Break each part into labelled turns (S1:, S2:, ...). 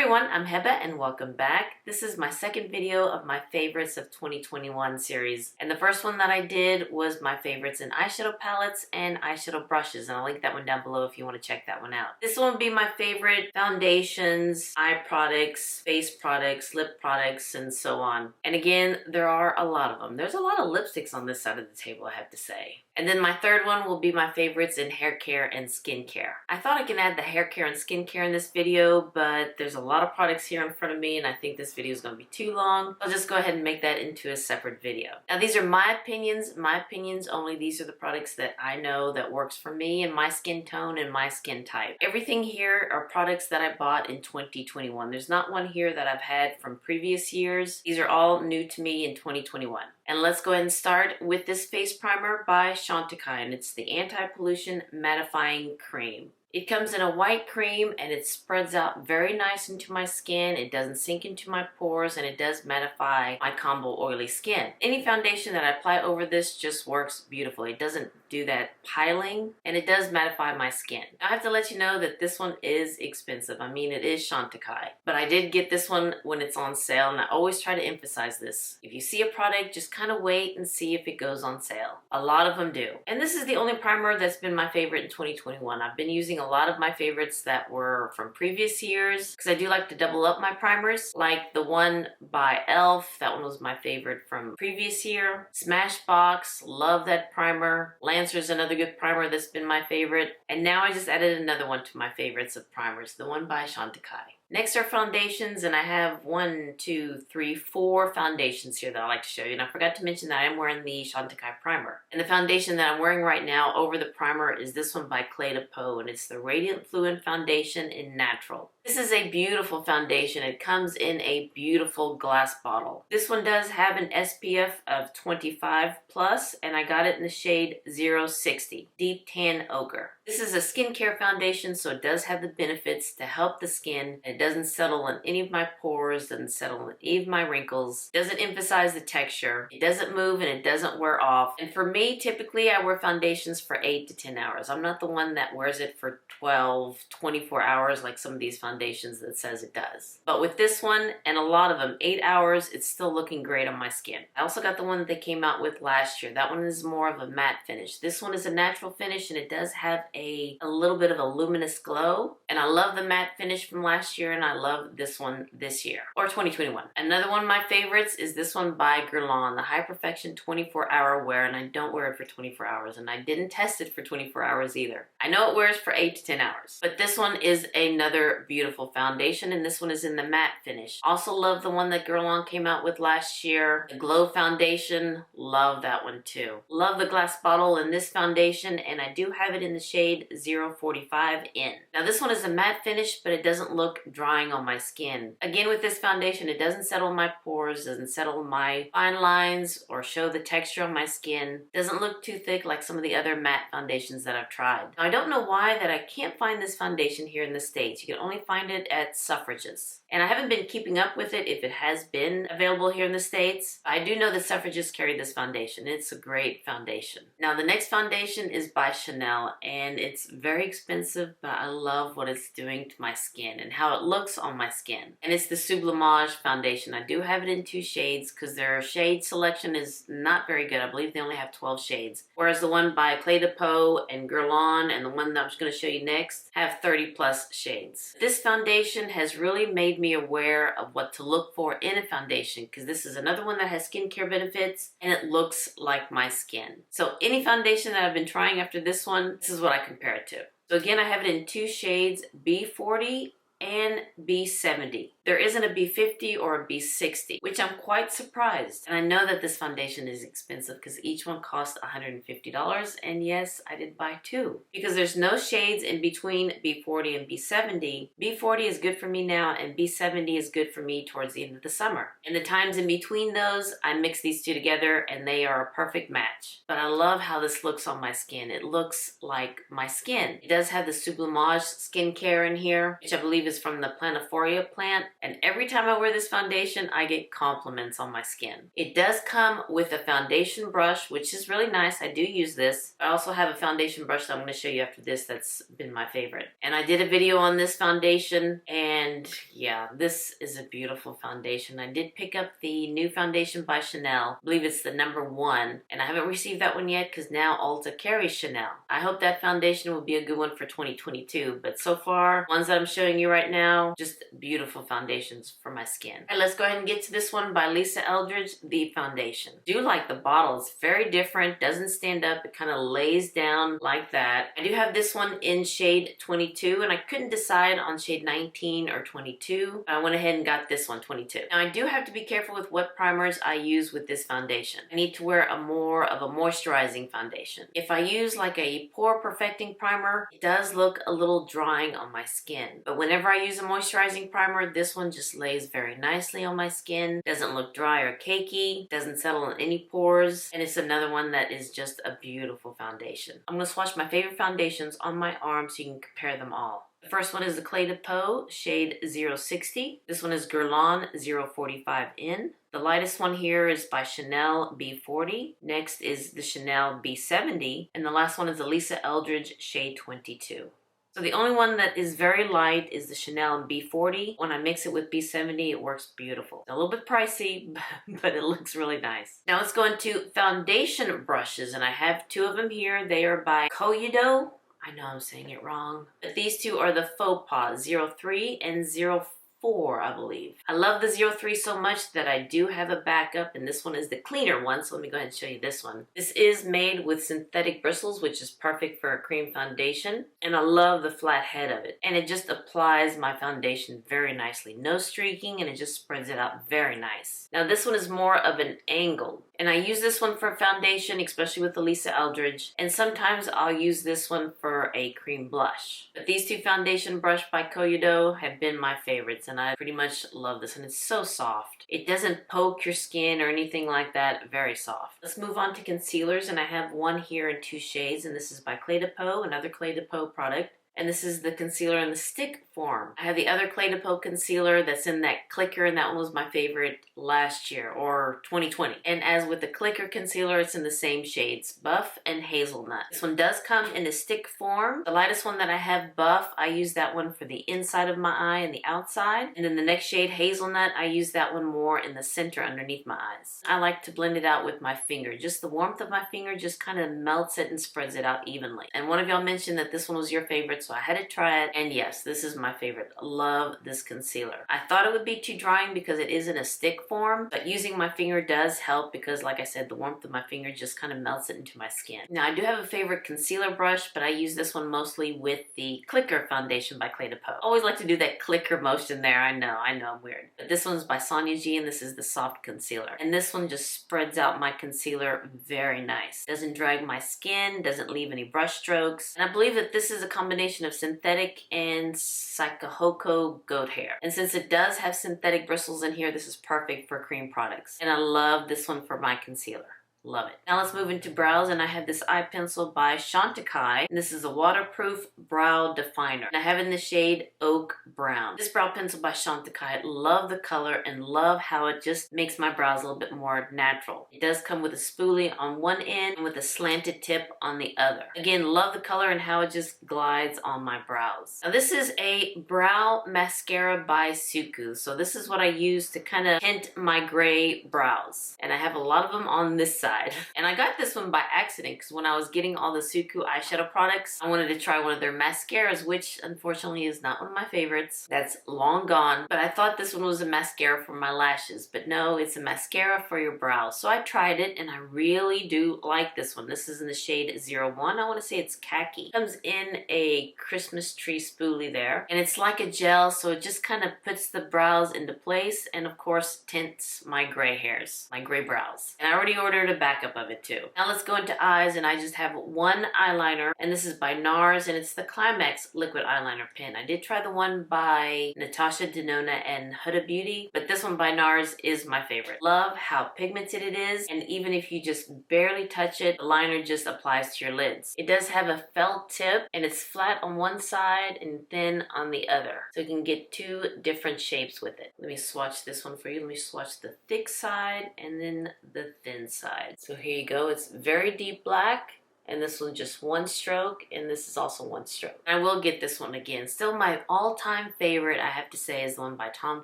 S1: everyone, I'm Heba and welcome back. This is my second video of my favorites of 2021 series. And the first one that I did was my favorites in eyeshadow palettes and eyeshadow brushes. And I'll link that one down below if you want to check that one out. This one will be my favorite foundations, eye products, face products, lip products, and so on. And again, there are a lot of them. There's a lot of lipsticks on this side of the table, I have to say. And then my third one will be my favorites in hair care and skincare. I thought I can add the hair care and skincare in this video, but there's a lot of products here in front of me and I think this video is going to be too long. I'll just go ahead and make that into a separate video. Now these are my opinions only. These are the products that I know that works for me and my skin tone and my skin type. Everything here are products that I bought in 2021. There's not one here that I've had from previous years. These are all new to me in 2021. And let's go ahead and start with this face primer by Chantecaille, and it's the Anti-Pollution Mattifying Cream. It comes in a white cream and it spreads out very nice into my skin. It doesn't sink into my pores and it does mattify my combo oily skin. Any foundation that I apply over this just works beautifully. It doesn't do that piling and it does mattify my skin. Now, I have to let you know that this one is expensive. I mean, it is Chantecaille, but I did get this one when it's on sale, and I always try to emphasize this. If you see a product, just kind of wait and see if it goes on sale. A lot of them do. And this is the only primer that's been my favorite in 2021. I've been using a lot of my favorites that were from previous years because I do like to double up my primers, like the one by e.l.f. That one was my favorite from previous year. Smashbox, love that primer. Lancer's another good primer that's been my favorite. And now I just added another one to my favorites of primers, the one by Chantecaille. Next are foundations, and I have 4 foundations here that I like to show you. And I forgot to mention that I am wearing the Chantecaille primer. And the foundation that I'm wearing right now over the primer is this one by Peau, and it's the Radiant Fluid Foundation in Natural. This is a beautiful foundation. It comes in a beautiful glass bottle. This one does have an SPF of 25+, and I got it in the shade 060, Deep Tan Ochre. This is a skincare foundation, so it does have the benefits to help the skin. It doesn't settle on any of my pores, doesn't settle on any of my wrinkles, doesn't emphasize the texture, it doesn't move, and it doesn't wear off. And for me, typically I wear foundations for 8 to 10 hours. I'm not the one that wears it for 12, 24 hours like some of these foundations that says it does. But with this one, and a lot of them, 8 hours, it's still looking great on my skin. I also got the one that they came out with last year. That one is more of a matte finish. This one is a natural finish, and it does have a little bit of a luminous glow. And I love the matte finish from last year, and I love this one this year, or 2021. Another one of my favorites is this one by Guerlain, the High Perfection 24-Hour Wear, and I don't wear it for 24 hours, and I didn't test it for 24 hours either. I know it wears for 8 to 10 hours, but this one is another beautiful foundation, and this one is in the matte finish. Also love the one that Guerlain came out with last year, the Glow Foundation. Love that one too. Love the glass bottle in this foundation, and I do have it in the shade 045 in. Now this one is a matte finish, but it doesn't look drying on my skin. Again, with this foundation, it doesn't settle in my pores, doesn't settle in my fine lines or show the texture on my skin. Doesn't look too thick like some of the other matte foundations that I've tried. Now I don't know why that I can't find this foundation here in the States. You can only find it at Suffrages. And I haven't been keeping up with it if it has been available here in the States. I do know that Suffrages carry this foundation. It's a great foundation. Now the next foundation is by Chanel, and it's very expensive, but I love what it's doing to my skin and how it looks on my skin. And it's the Sublimage foundation. I do have it in 2 shades because their shade selection is not very good. I believe they only have 12 shades. Whereas the one by Peau and Guerlain and the one that I'm just going to show you next have 30+ shades. This foundation has really made me aware of what to look for in a foundation, because this is another one that has skincare benefits and it looks like my skin. So any foundation that I've been trying after this one, this is what I compare it to. So again, I have it in 2 shades, B40 and B70. There isn't a B50 or a B60, which I'm quite surprised. And I know that this foundation is expensive because each one costs $150. And yes, I did buy 2 because there's no shades in between B40 and B70. B40 is good for me now, and B70 is good for me towards the end of the summer. And the times in between those, I mix these 2 together and they are a perfect match. But I love how this looks on my skin. It looks like my skin. It does have the Sublimage skincare in here, which I believe believe is from the Planifolia plant. And every time I wear this foundation, I get compliments on my skin. It does come with a foundation brush, which is really nice. I do use this. I also have a foundation brush that I'm going to show you after this that's been my favorite. And I did a video on this foundation, and yeah, this is a beautiful foundation. I did pick up the new foundation by Chanel. I believe it's the #1, and I haven't received that one yet because now Ulta carries Chanel. I hope that foundation will be a good one for 2022, but so far, ones that I'm showing you right now, just beautiful foundations for my skin. All right, let's go ahead and get to this one by Lisa Eldridge, the foundation. I do like the bottle. It's very different, doesn't stand up, it kind of lays down like that. I do have this one in shade 22, and I couldn't decide on shade 19 or 22. I went ahead and got this one, 22. Now I do have to be careful with what primers I use with this foundation. I need to wear more of a moisturizing foundation. If I use like a pore perfecting primer, it does look a little drying on my skin. But whenever I use a moisturizing primer, this one just lays very nicely on my skin. Doesn't look dry or cakey, doesn't settle in any pores, and it's another one that is just a beautiful foundation. I'm going to swatch my favorite foundations on my arm so you can compare them all. The first one is the Clé de Peau, shade 060. This one is Guerlain 045N. The lightest one here is by Chanel B40. Next is the Chanel B70. And the last one is the Lisa Eldridge, shade 22. So the only one that is very light is the Chanel B40. When I mix it with B70, it works beautiful. A little bit pricey, but it looks really nice. Now let's go into foundation brushes, and I have 2 of them here. They are by Byredo. I know I'm saying it wrong, but these 2 are the Faux Pas 03 and 04, I believe. I love the 03 so much that I do have a backup, and this one is the cleaner one, so let me go ahead and show you this one. This is made with synthetic bristles, which is perfect for a cream foundation, and I love the flat head of it. And it just applies my foundation very nicely. No streaking, and it just spreads it out very nice. Now this one is more of an angle, and I use this one for foundation, especially with the Lisa Eldridge, and sometimes I'll use this one for a cream blush. But these 2 foundation brush by Byredo have been my favorites, and I pretty much love this, and it's so soft. It doesn't poke your skin or anything like that, very soft. Let's move on to concealers, and I have one here in 2 shades, and this is by Clé de Peau, another Clé de Peau product. And this is the concealer in the stick form. I have the other Clé de Peau concealer that's in that clicker, and that one was my favorite last year, or 2020. And as with the clicker concealer, it's in the same shades, Buff and Hazelnut. This one does come in a stick form. The lightest one that I have, Buff, I use that one for the inside of my eye and the outside. And then the next shade, Hazelnut, I use that one more in the center underneath my eyes. I like to blend it out with my finger. Just the warmth of my finger just kind of melts it and spreads it out evenly. And one of y'all mentioned that this one was your favorite, so I had to try it, and yes, this is my favorite. Love this concealer. I thought it would be too drying because it is in a stick form, but using my finger does help because, like I said, the warmth of my finger just kind of melts it into my skin. Now, I do have a favorite concealer brush, but I use this one mostly with the Clicker foundation by Clé de Peau. Always like to do that clicker motion there. I know I'm weird. But this one's by Sonia G, and this is the soft concealer. And this one just spreads out my concealer very nice. Doesn't drag my skin, doesn't leave any brush strokes. And I believe that this is a combination of synthetic and SUQQU goat hair. And since it does have synthetic bristles in here, this is perfect for cream products. And I love this one for my concealer. Love it. Now let's move into brows, and I have this eye pencil by Chantecaille, and this is a waterproof brow definer. And I have it in the shade Oak Brown. This brow pencil by Chantecaille, love the color and love how it just makes my brows a little bit more natural. It does come with a spoolie on one end and with a slanted tip on the other. Again, love the color and how it just glides on my brows. Now this is a brow mascara by SUQQU. So this is what I use to kind of tint my gray brows. And I have a lot of them on this side. And I got this one by accident because when I was getting all the SUQQU eyeshadow products, I wanted to try one of their mascaras, which unfortunately is not one of my favorites. That's long gone. But I thought this one was a mascara for my lashes. But no, it's a mascara for your brows. So I tried it and I really do like this one. This is in the shade 01. I want to say it's khaki. It comes in a Christmas tree spoolie there. And it's like a gel, so it just kind of puts the brows into place and of course tints my gray hairs, my gray brows. And I already ordered a backup of it too. Now let's go into eyes, and I just have one eyeliner, and this is by NARS, and it's the Climax Liquid Eyeliner Pen. I did try the one by Natasha, Denona, and Huda Beauty, but this one by NARS is my favorite. Love how pigmented it is, and even if you just barely touch it, the liner just applies to your lids. It does have a felt tip, and it's flat on one side and thin on the other, so you can get two different shapes with it. Let me swatch this one for you. Let me swatch the thick side and then the thin side. So here you go. It's very deep black, and this one just one stroke, and this is also one stroke. I will get this one again. Still my all-time favorite, I have to say, is the one by Tom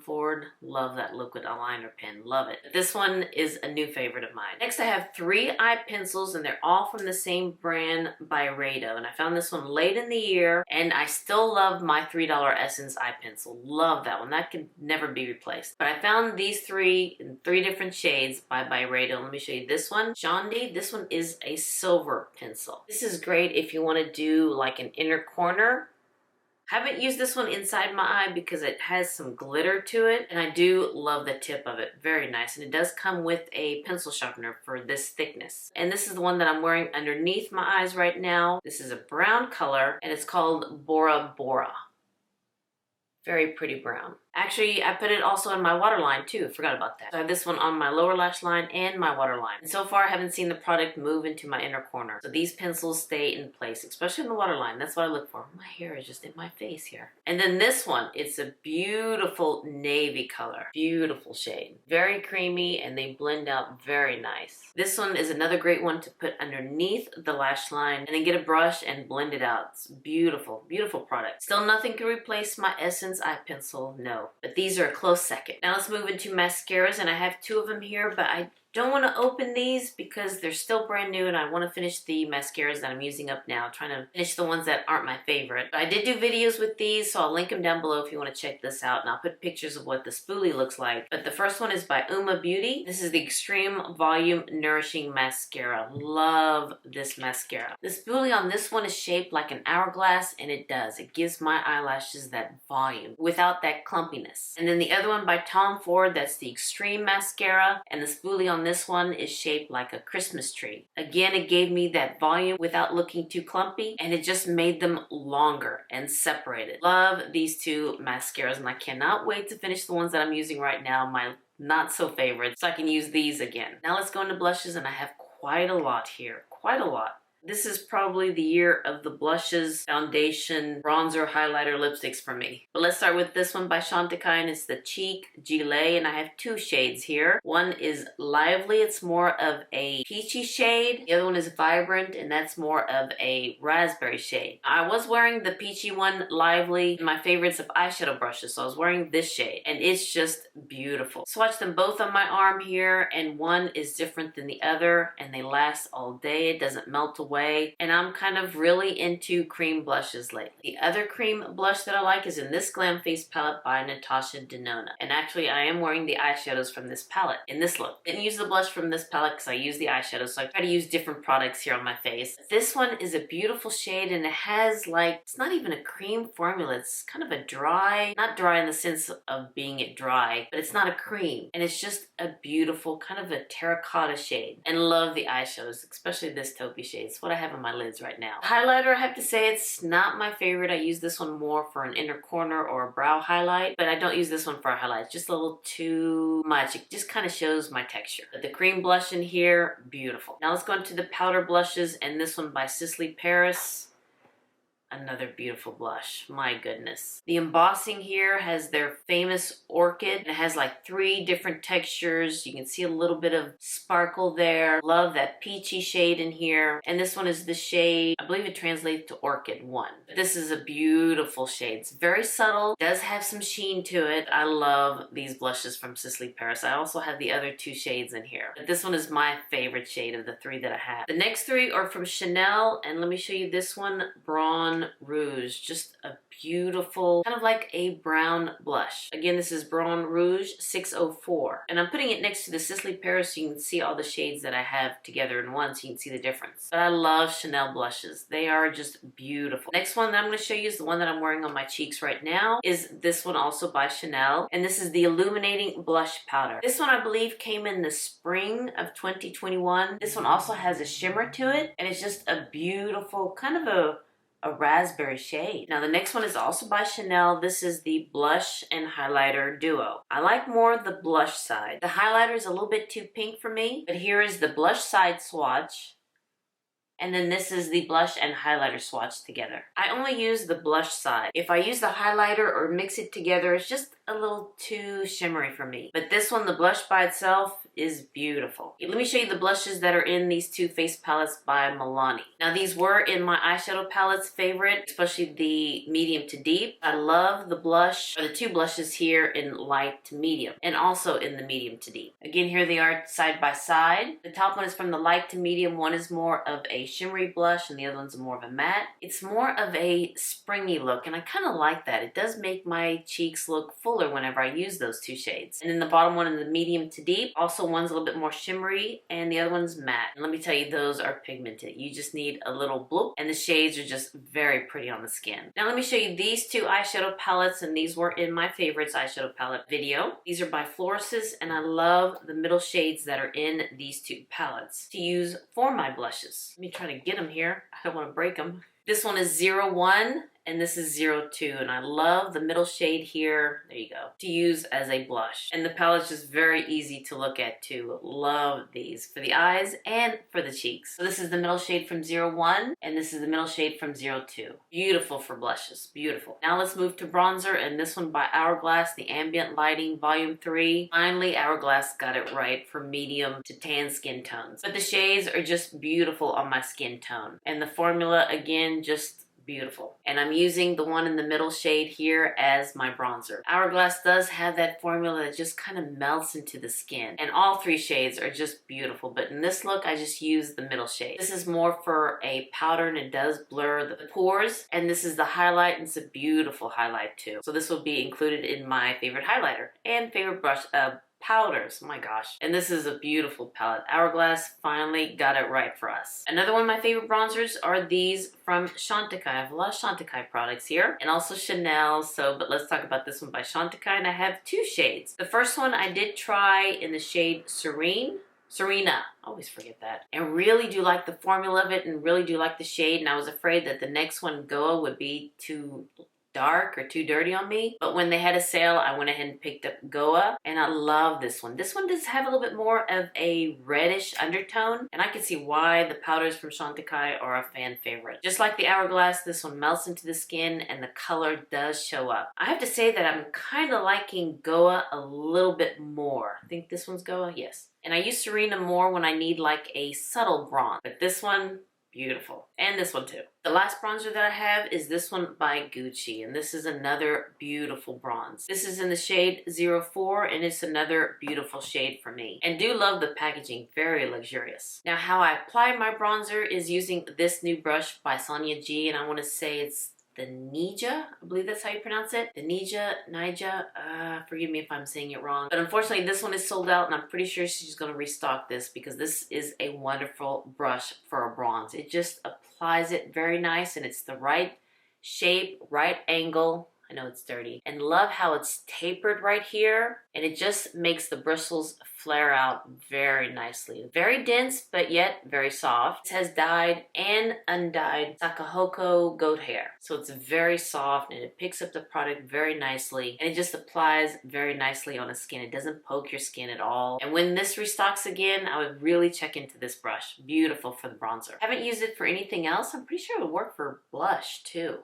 S1: Ford. Love that liquid eyeliner pen. Love it. This one is a new favorite of mine. Next, I have 3 eye pencils, and they're all from the same brand, Byredo. And I found this one late in the year, and I still love my $3 Essence eye pencil. Love that one. That could never be replaced. But I found these 3 in 3 different shades by Byredo. Let me show you this one. Shandy. This one is a silver pencil. This is great if you want to do like an inner corner. Haven't used this one inside my eye because it has some glitter to it, and I do love the tip of it. Very nice, and it does come with a pencil sharpener for this thickness. And this is the one that I'm wearing underneath my eyes right now. This is a brown color, and it's called Bora Bora. Very pretty brown. Actually, I put it also in my waterline too. Forgot about that. So I have this one on my lower lash line and my waterline. And so far, I haven't seen the product move into my inner corner. So these pencils stay in place, especially in the waterline. That's what I look for. My hair is just in my face here. And then this one, it's a beautiful navy color. Beautiful shade. Very creamy, and they blend out very nice. This one is another great one to put underneath the lash line and then get a brush and blend it out. It's beautiful, beautiful product. Still nothing can replace my Essence eye pencil, no. But these are a close second. Now let's move into mascaras, and I have 2 of them here, but I don't want to open these because they're still brand new, and I want to finish the mascaras that I'm using up now, trying to finish the ones that aren't my favorite. But I did do videos with these, so I'll link them down below if you want to check this out, and I'll put pictures of what the spoolie looks like. But the first one is by Uma Beauty. This is the Extreme Volume Nourishing Mascara. Love this mascara. The spoolie on this one is shaped like an hourglass, and it does. It gives my eyelashes that volume without that clumpiness. And then the other one by Tom Ford, that's the Extreme Mascara, and the spoolie on this one is shaped like a Christmas tree. Again, it gave me that volume without looking too clumpy, and it just made them longer and separated. Love these 2 mascaras, and I cannot wait to finish the ones that I'm using right now, my not so favorites, so I can use these again. Now let's go into blushes, and I have quite a lot here, quite a lot. This is probably the year of the blushes, foundation, bronzer, highlighter, lipsticks for me. But let's start with this one by Chantecaille, and it's the Cheek Gilet, and I have 2 shades here. One is Lively, it's more of a peachy shade. The other one is Vibrant, and that's more of a raspberry shade. I was wearing the peachy one, Lively, in my favorites of eyeshadow brushes, so I was wearing this shade, and it's just beautiful. Swatch them both on my arm here, and one is different than the other, and they last all day. It doesn't melt away. And I'm kind of really into cream blushes lately. The other cream blush that I like is in this Glam Face palette by Natasha, Denona. And actually, I am wearing the eyeshadows from this palette in this look. Didn't use the blush from this palette because I use the eyeshadows, so I try to use different products here on my face. This one is a beautiful shade, and it has like, it's not even a cream formula. It's kind of a dry, not dry in the sense of being it dry, but it's not a cream. And it's just a beautiful kind of a terracotta shade. And love the eyeshadows, especially this taupey shade. It's what I have on my lids right now. Highlighter, I have to say, it's not my favorite. I use this one more for an inner corner or a brow highlight, but I don't use this one for a highlight. It's just a little too much. It just kind of shows my texture. But the cream blush in here, beautiful. Now let's go into the powder blushes, and this one by Sisley Paris. Another beautiful blush. My goodness. The embossing here has their famous orchid. It has like 3 different textures. You can see a little bit of sparkle there. Love that peachy shade in here. And this one is the shade, I believe it translates to Orchid 1. This is a beautiful shade. It's very subtle. Does have some sheen to it. I love these blushes from Sisley Paris. I also have the other 2 shades in here. But this one is my favorite shade of the 3 that I have. The next 3 are from Chanel. And let me show you this one, Brawn Brawn Rouge. Just a beautiful, kind of like a brown blush. Again, this is Brawn Rouge 604. And I'm putting it next to the Sisley Paris so you can see all the shades that I have together in one so you can see the difference. But I love Chanel blushes. They are just beautiful. Next one that I'm going to show you is the one that I'm wearing on my cheeks right now. Is this one also by Chanel. And this is the Illuminating Blush Powder. This one I believe came in the spring of 2021. This one also has a shimmer to it. And it's just a beautiful, kind of a raspberry shade. Now the next one is also by Chanel. This is the Blush and Highlighter Duo. I like more the blush side. The highlighter is a little bit too pink for me, but here is the blush side swatch. And then this is the blush and highlighter swatch together. I only use the blush side. If I use the highlighter or mix it together, it's just a little too shimmery for me. But this one, the blush by itself, is beautiful. Let me show you the blushes that are in these two face palettes by Milani. Now these were in my eyeshadow palettes favorite, especially the medium to deep. I love the blush, or the two blushes here in light to medium, and also in the medium to deep. Again, here they are side by side. The top one is from the light to medium. One is more of a shimmery blush and the other one's more of a matte. It's more of a springy look, and I kind of like that. It does make my cheeks look fuller whenever I use those two shades. And then the bottom one in the medium to deep, also one's a little bit more shimmery and the other one's matte. And let me tell you, those are pigmented. You just need a little bloop, and the shades are just very pretty on the skin. Now let me show you these two eyeshadow palettes, and these were in my favorites eyeshadow palette video. These are by Floris's, and I love the middle shades that are in these two palettes to use for my blushes. Let me try to get them here. I don't want to break them. This one is 01 and this is 02, and I love the middle shade here, there you go, to use as a blush. And the palette's just very easy to look at too. Love these for the eyes and for the cheeks. So this is the middle shade from 01 and this is the middle shade from 02. Beautiful for blushes, beautiful. Now let's move to bronzer, and this one by Hourglass, the Ambient Lighting Volume 3. Finally, Hourglass got it right for medium to tan skin tones. But the shades are just beautiful on my skin tone. And the formula, again, just beautiful. And I'm using the one in the middle shade here as my bronzer. Hourglass does have that formula that just kind of melts into the skin. And all three shades are just beautiful. But in this look, I just use the middle shade. This is more for a powder, and it does blur the pores. And this is the highlight, and it's a beautiful highlight too. So this will be included in my favorite highlighter and favorite brush powders. Oh my gosh. And this is a beautiful palette. Hourglass finally got it right for us. Another one of my favorite bronzers are these from Chantecaille. I have a lot of Chantecaille products here, and also Chanel. But let's talk about this one by Chantecaille, and I have two shades. The first one I did try in the shade Serena. I always forget that. And really do like the formula of it, and really do like the shade, and I was afraid that the next one, Goa, would be too dark or too dirty on me. But when they had a sale, I went ahead and picked up Goa, and I love this one. This one does have a little bit more of a reddish undertone, and I can see why the powders from Chantecaille are a fan favorite. Just like the Hourglass, this one melts into the skin and the color does show up. I have to say that I'm kind of liking Goa a little bit more. I think this one's Goa, yes. And I use Serena more when I need like a subtle bronze, but this one, beautiful. And this one too. The last bronzer that I have is this one by Gucci, and this is another beautiful bronze. This is in the shade 04, and it's another beautiful shade for me. And do love the packaging, very luxurious. Now how I apply my bronzer is using this new brush by Sonia G, and I want to say it's the Nija, I believe that's how you pronounce it. The Nija, forgive me if I'm saying it wrong. But unfortunately, this one is sold out, and I'm pretty sure she's going to restock this because this is a wonderful brush for a bronze. It just applies it very nice, and it's the right shape, right angle. I know it's dirty. And love how it's tapered right here, and it just makes the bristles flare out very nicely. Very dense, but yet very soft. It has dyed and undyed SUQQU goat hair. So it's very soft, and it picks up the product very nicely, and it just applies very nicely on the skin. It doesn't poke your skin at all. And when this restocks again, I would really check into this brush. Beautiful for the bronzer. Haven't used it for anything else. I'm pretty sure it would work for blush too.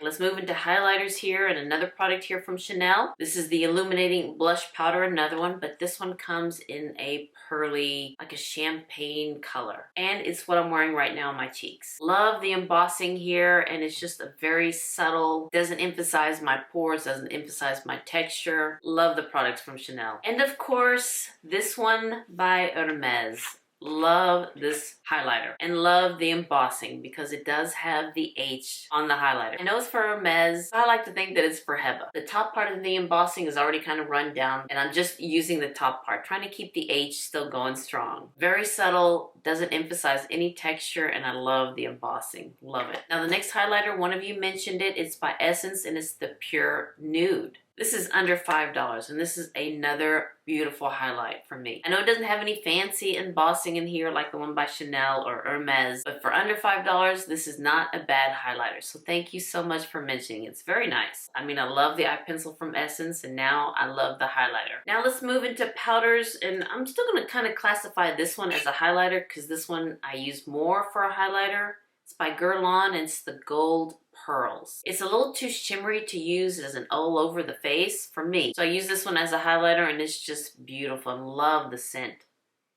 S1: Let's move into highlighters here, and another product here from Chanel. This is the Illuminating Blush Powder, another one, but this one comes in a pearly, like a champagne color. And it's what I'm wearing right now on my cheeks. Love the embossing here, and it's just a very subtle, doesn't emphasize my pores, doesn't emphasize my texture. Love the products from Chanel. And of course, this one by Hermes. Love this highlighter and love the embossing because it does have the H on the highlighter. I know it's for Hermes. I like to think that it's for Heba. The top part of the embossing is already kind of run down and I'm just using the top part, trying to keep the H still going strong. Very subtle, doesn't emphasize any texture, and I love the embossing. Love it. Now the next highlighter, one of you mentioned it. It's by Essence and it's the Pure Nude. This is under $5 and this is another beautiful highlight for me. I know it doesn't have any fancy embossing in here like the one by Chanel or Hermes, but for under $5, this is not a bad highlighter. So thank you so much for mentioning it. It's very nice. I mean, I love the eye pencil from Essence and now I love the highlighter. Now let's move into powders, and I'm still going to kind of classify this one as a highlighter because this one I use more for a highlighter. It's by Guerlain and it's the Gold Pearls. It's a little too shimmery to use as an all over the face for me. So I use this one as a highlighter and it's just beautiful. I love the scent.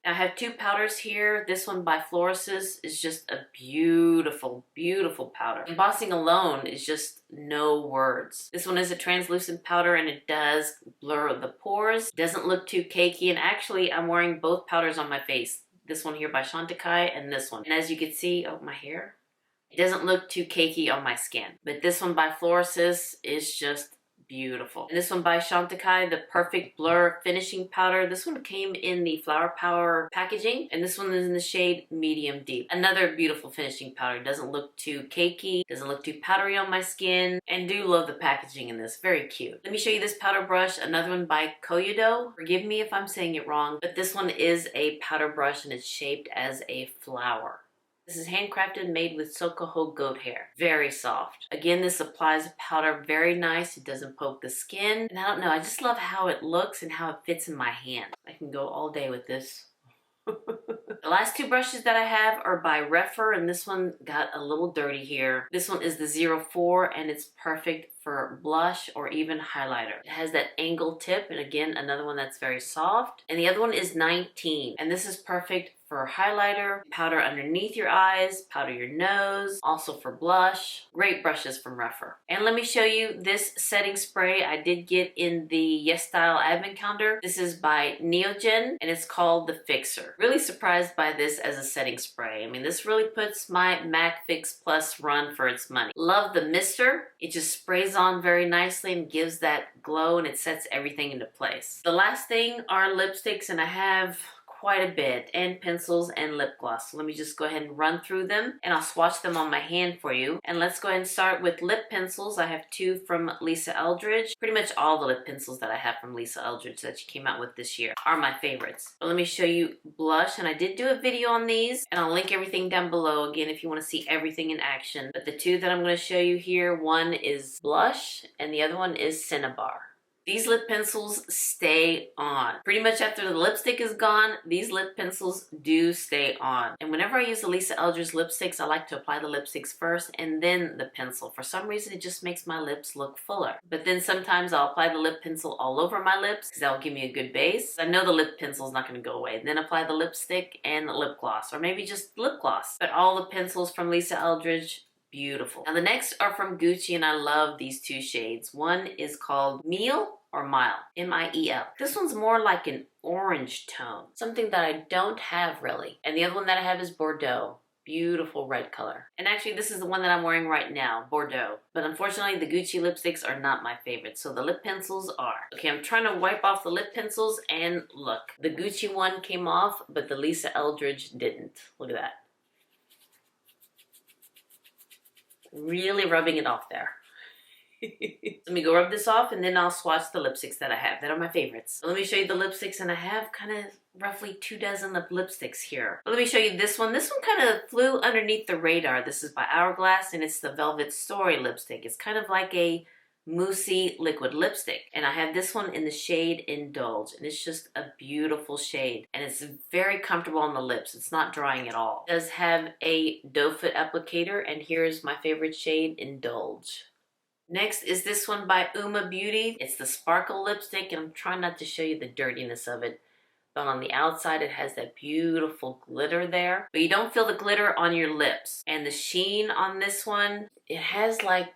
S1: Now I have two powders here. This one by Floris's is just a beautiful, beautiful powder. Embossing alone is just no words. This one is a translucent powder and it does blur the pores. Doesn't look too cakey, and actually I'm wearing both powders on my face. This one here by Chantecaille and this one. And as you can see, oh, my hair. It doesn't look too cakey on my skin. But this one by Floris's is just beautiful. And this one by Chantecaille, the Perfect Blur Finishing Powder. This one came in the Flower Power packaging, and this one is in the shade Medium Deep. Another beautiful finishing powder. Doesn't look too cakey, doesn't look too powdery on my skin, and do love the packaging in this. Very cute. Let me show you this powder brush, another one by Byredo. Forgive me if I'm saying it wrong, but this one is a powder brush and it's shaped as a flower. This is handcrafted, made with SUQQU goat hair. Very soft. Again, this applies powder very nice. It doesn't poke the skin. And I don't know, I just love how it looks and how it fits in my hand. I can go all day with this. The last two brushes that I have are by Rephr, and this one got a little dirty here. This one is the 04 and it's perfect for blush or even highlighter. It has that angled tip, and again, another one that's very soft. And the other one is 19, and this is perfect for highlighter, powder underneath your eyes, powder your nose, also for blush. Great brushes from Rephr. And let me show you this setting spray I did get in the Yes Style advent calendar. This is by Neogen and it's called the Fixer. Really surprised by this as a setting spray. I mean, this really puts my MAC Fix Plus run for its money. Love the mister. It just sprays on very nicely and gives that glow, and it sets everything into place. The last thing are lipsticks, and I have quite a bit, and pencils and lip gloss. So let me just go ahead and run through them and I'll swatch them on my hand for you. And let's go ahead and start with lip pencils. I have two from Lisa Eldridge. Pretty much all the lip pencils that I have from Lisa Eldridge that she came out with this year are my favorites. But let me show you blush, and I did do a video on these and I'll link everything down below again if you want to see everything in action. But the two that I'm going to show you here, one is Blush and the other one is Cinnabar. These lip pencils stay on. Pretty much after the lipstick is gone, these lip pencils do stay on. And whenever I use the Lisa Eldridge lipsticks, I like to apply the lipsticks first and then the pencil. For some reason, it just makes my lips look fuller. But then sometimes I'll apply the lip pencil all over my lips because that'll give me a good base. I know the lip pencil is not going to go away. Then apply the lipstick and the lip gloss, or maybe just lip gloss. But all the pencils from Lisa Eldridge, beautiful. Now the next are from Gucci, and I love these two shades. One is called Miel or Mile, M-I-E-L. This one's more like an orange tone, something that I don't have really. And the other one that I have is Bordeaux. Beautiful red color. And actually this is the one that I'm wearing right now, Bordeaux. But unfortunately the Gucci lipsticks are not my favorite, so the lip pencils are. Okay, I'm trying to wipe off the lip pencils, and look, the Gucci one came off, but the Lisa Eldridge didn't. Look at that. Really rubbing it off there. Let me go rub this off and then I'll swatch the lipsticks that I have. That are my favorites. So let me show you the lipsticks, and I have kind of roughly 24 of lipsticks here. But let me show you this one. This one kind of flew underneath the radar. This is by Hourglass and it's the Velvet Story lipstick. It's kind of like a moussey liquid lipstick, and I have this one in the shade Indulge, and it's just a beautiful shade and it's very comfortable on the lips. It's not drying at all. It does have a doe foot applicator, and here's my favorite shade, Indulge. Next is this one by Uma Beauty. It's the Sparkle lipstick, and I'm trying not to show you the dirtiness of it, but on the outside it has that beautiful glitter there, but you don't feel the glitter on your lips. And the sheen on this one, it has like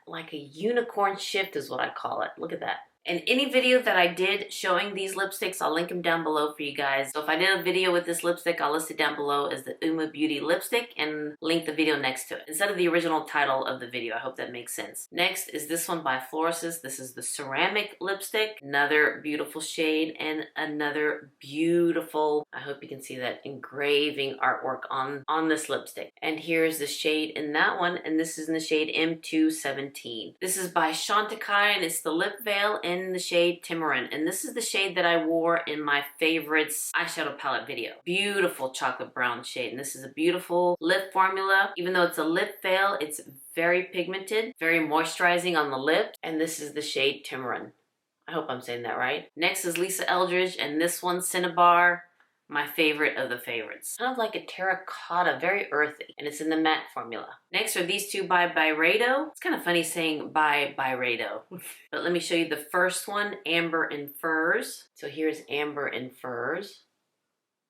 S1: a unicorn shift is what I call it. Look at that. And any video that I did showing these lipsticks, I'll link them down below for you guys. So if I did a video with this lipstick, I'll list it down below as the Uma Beauty lipstick and link the video next to it instead of the original title of the video. I hope that makes sense. Next is this one by Floris's. This is the ceramic lipstick. Another beautiful shade and another beautiful, I hope you can see that engraving artwork on this lipstick. And here's the shade in that one, and this is in the shade M217. This is by Chantecaile, and it's the lip veil in the shade Timarin. And this is the shade that I wore in my favorites eyeshadow palette video. Beautiful chocolate brown shade. And this is a beautiful lip formula. Even though it's a lip veil, it's very pigmented, very moisturizing on the lips. And this is the shade Timarin. I hope I'm saying that right. Next is Lisa Eldridge, and this one, Cinnabar. My favorite of the favorites. Kind of like a terracotta, very earthy, and it's in the matte formula. Next are these two by Byredo. It's kind of funny saying by Byredo, but let me show you the first one, Amber and Furs. So here's Amber and Furs.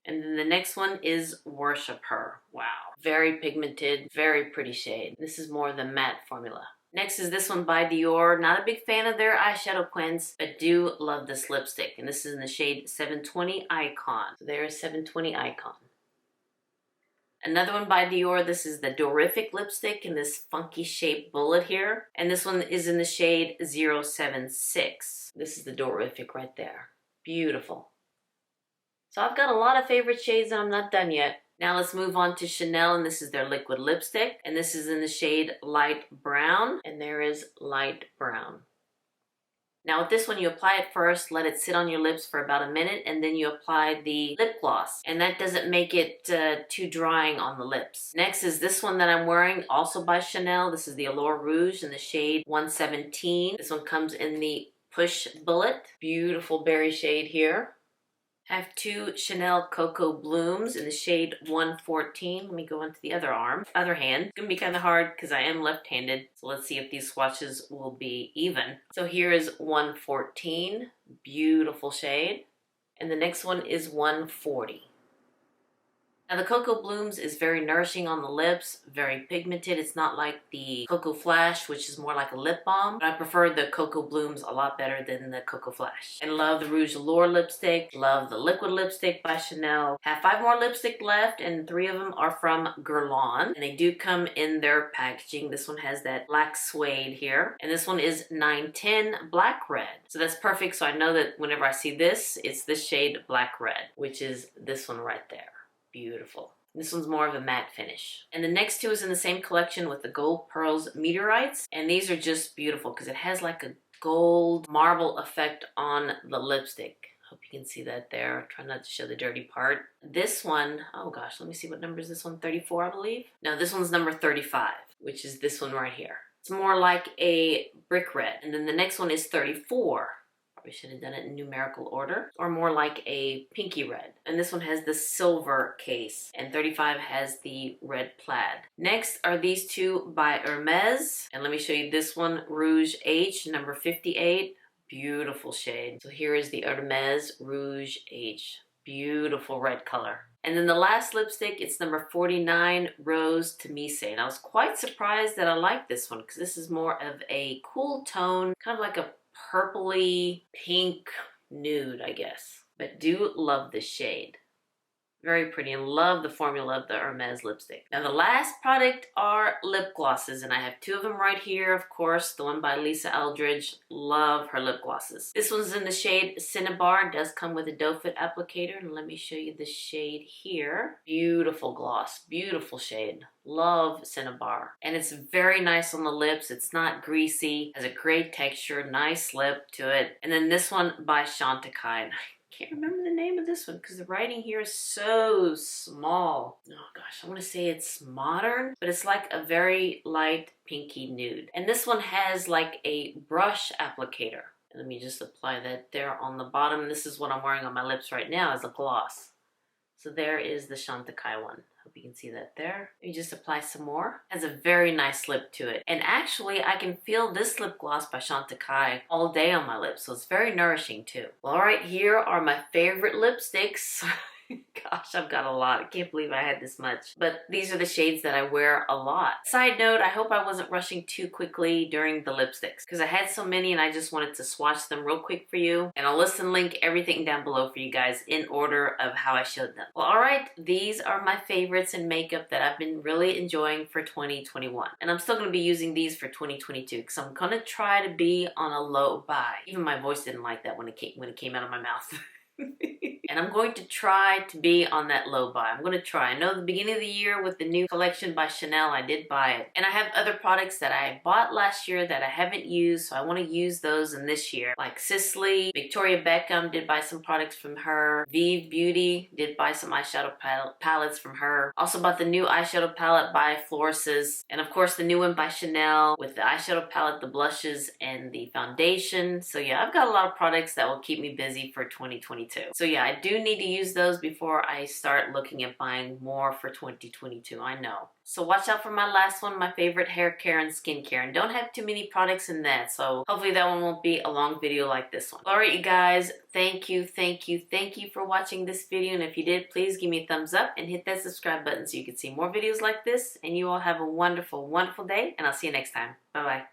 S1: And then the next one is Worship Her. Wow. Very pigmented, very pretty shade. This is more the matte formula. Next is this one by Dior. Not a big fan of their eyeshadow quints, but do love this lipstick. And this is in the shade 720 Icon. So there's 720 Icon. Another one by Dior. This is the Dorific lipstick in this funky shaped bullet here. And this one is in the shade 076. This is the Dorific right there. Beautiful. So I've got a lot of favorite shades and I'm not done yet. Now let's move on to Chanel, and this is their liquid lipstick. And this is in the shade Light Brown, and there is Light Brown. Now with this one, you apply it first, let it sit on your lips for about a minute, and then you apply the lip gloss. And that doesn't make it too drying on the lips. Next is this one that I'm wearing, also by Chanel. This is the Allure Rouge in the shade 117. This one comes in the Push Bullet. Beautiful berry shade here. I have two Chanel Cocoa Blooms in the shade 114. Let me go into the other hand. It's gonna be kind of hard because I am left-handed. So let's see if these swatches will be even. So here is 114, beautiful shade. And the next one is 140. Now the Cocoa Blooms is very nourishing on the lips, very pigmented. It's not like the Cocoa Flash, which is more like a lip balm. But I prefer the Cocoa Blooms a lot better than the Cocoa Flash. And love the Rouge Allure lipstick. Love the liquid lipstick by Chanel. Have 5 more lipstick left, and 3 of them are from Guerlain. And they do come in their packaging. This one has that black suede here. And this one is 910 Black Red. So that's perfect. So I know that whenever I see this, it's this shade Black Red, which is this one right there. Beautiful. This one's more of a matte finish. And the next two is in the same collection with the Gold Pearls Meteorites. And these are just beautiful because it has like a gold marble effect on the lipstick. Hope you can see that there. Try not to show the dirty part. This one, oh gosh, let me see what number is this one, 34 I believe? No, this one's number 35, which is this one right here. It's more like a brick red. And then the next one is 34. We should have done it in numerical order, or more like a pinky red. And this one has the silver case, and 35 has the red plaid. Next are these two by Hermes, and let me show you this one, Rouge H, number 58. Beautiful shade. So here is the Hermes Rouge H. Beautiful red color. And then the last lipstick, it's number 49, Rose Temise. And I was quite surprised that I liked this one because this is more of a cool tone, kind of like a purpley pink nude, I guess. But do love this shade. Very pretty, and love the formula of the Hermes lipstick. Now the last product are lip glosses, and I have 2 of them right here. Of course, the one by Lisa Eldridge. Love her lip glosses. This one's in the shade Cinnabar. It does come with a doe foot applicator, and let me show you the shade here. Beautiful gloss, beautiful shade. Love Cinnabar. And it's very nice on the lips. It's not greasy, has a great texture, nice lip to it. And then this one by Chantecaille. Can't remember the name of this one because the writing here is so small. Oh gosh, I want to say it's Modern, but it's like a very light pinky nude. And this one has like a brush applicator. Let me just apply that there on the bottom. This is what I'm wearing on my lips right now as a gloss. So there is the Chantecaille one. Hope you can see that there. Let me just apply some more. It has a very nice lip to it. And actually, I can feel this lip gloss by Chantecaille all day on my lips. So it's very nourishing too. Well, all right, here are my favorite lipsticks. Gosh, I've got a lot. I can't believe I had this much. But these are the shades that I wear a lot. Side note, I hope I wasn't rushing too quickly during the lipsticks because I had so many and I just wanted to swatch them real quick for you. And I'll list and link everything down below for you guys in order of how I showed them. Well, alright, these are my favorites in makeup that I've been really enjoying for 2021. And I'm still going to be using these for 2022 because I'm going to try to be on a low buy. Even my voice didn't like that when it came out of my mouth. And I'm going to try to be on that low buy. I'm going to try. I know the beginning of the year with the new collection by Chanel, I did buy it. And I have other products that I bought last year that I haven't used, so I want to use those in this year. Like Sisley, Victoria Beckham, did buy some products from her. Vive Beauty, did buy some eyeshadow palettes from her. Also bought the new eyeshadow palette by Floris's. And of course the new one by Chanel with the eyeshadow palette, the blushes, and the foundation. So yeah, I've got a lot of products that will keep me busy for 2022. So yeah, I do need to use those before I start looking at buying more for 2022. I know. So watch out for my last one, my favorite hair care and skincare. And don't have too many products in that, so hopefully that one won't be a long video like this one. Alright you guys, thank you for watching this video. And if you did, please give me a thumbs up and hit that subscribe button so you can see more videos like this. And you all have a wonderful, wonderful day, and I'll see you next time. Bye-bye.